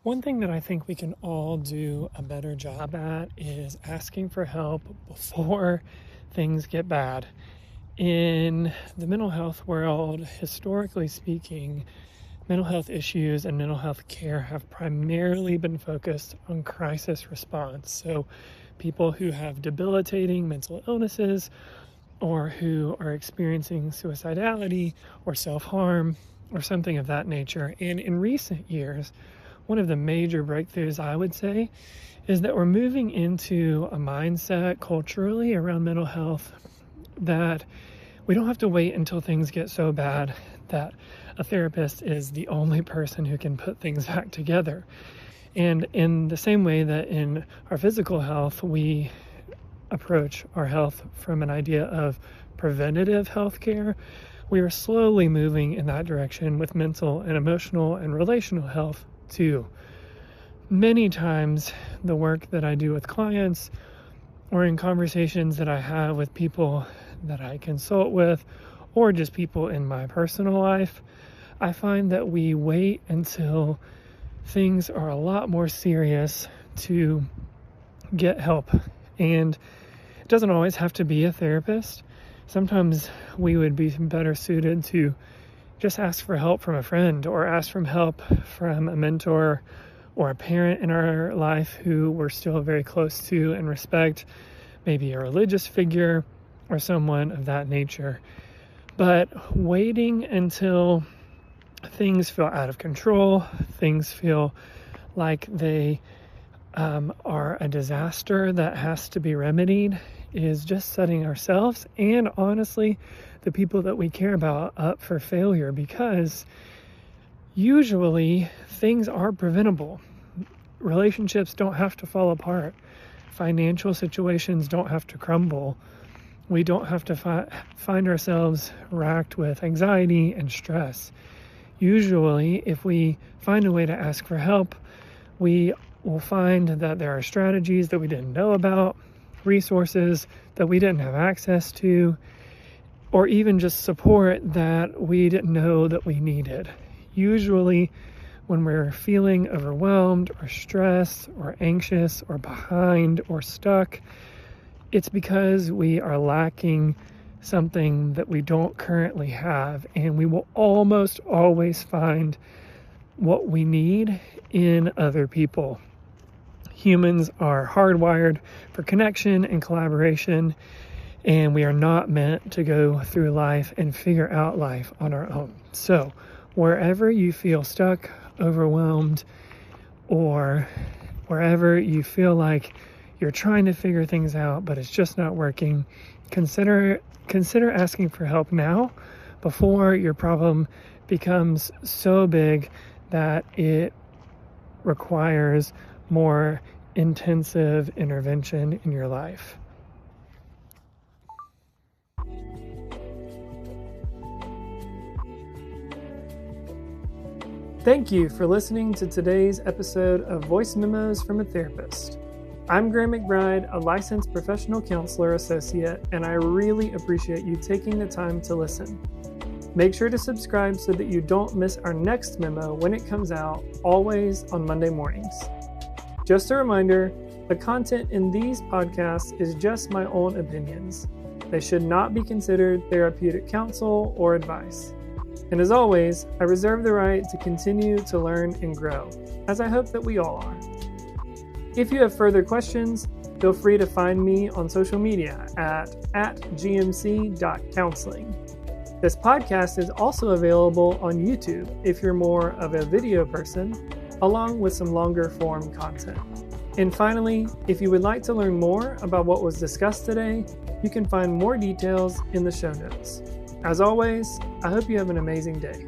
One thing that I think we can all do a better job at is asking for help before things get bad. In the mental health world, historically speaking, mental health issues and mental health care have primarily been focused on crisis response. So people who have debilitating mental illnesses or who are experiencing suicidality or self-harm or something of that nature. And in recent years, one of the major breakthroughs, I would say, is that we're moving into a mindset culturally around mental health that we don't have to wait until things get so bad that a therapist is the only person who can put things back together. And in the same way that in our physical health, we approach our health from an idea of preventative healthcare, we are slowly moving in that direction with mental and emotional and relational health too. Many times the work that I do with clients or in conversations that I have with people that I consult with or just people in my personal life, I find that we wait until things are a lot more serious to get help. And it doesn't always have to be a therapist. Sometimes we would be better suited to just ask for help from a friend or ask for help from a mentor or a parent in our life who we're still very close to and respect, maybe a religious figure or someone of that nature. But waiting until things feel out of control, things feel like they are a disaster that has to be remedied, is just setting ourselves and honestly the people that we care about up for failure, because usually things are preventable. Relationships don't have to fall apart. Financial situations don't have to crumble. We don't have to find ourselves racked with anxiety and stress. Usually, if we find a way to ask for help, we will find that there are strategies that we didn't know about, resources that we didn't have access to, or even just support that we didn't know that we needed. Usually, when we're feeling overwhelmed or stressed or anxious or behind or stuck, it's because we are lacking something that we don't currently have, and we will almost always find what we need in other people. Humans are hardwired for connection and collaboration, and we are not meant to go through life and figure out life on our own. So wherever you feel stuck, overwhelmed, or wherever you feel like you're trying to figure things out but it's just not working, consider asking for help now before your problem becomes so big that it requires more intensive intervention in your life. Thank you for listening to today's episode of Voice Memos from a Therapist. I'm Graham McBride, a licensed professional counselor associate, and I really appreciate you taking the time to listen. Make sure to subscribe so that you don't miss our next memo when it comes out, always on Monday mornings. Just a reminder, the content in these podcasts is just my own opinions. They should not be considered therapeutic counsel or advice. And as always, I reserve the right to continue to learn and grow, as I hope that we all are. If you have further questions, feel free to find me on social media at gmc.counseling. This podcast is also available on YouTube if you're more of a video person, along with some longer form content. And finally, if you would like to learn more about what was discussed today, you can find more details in the show notes. As always, I hope you have an amazing day.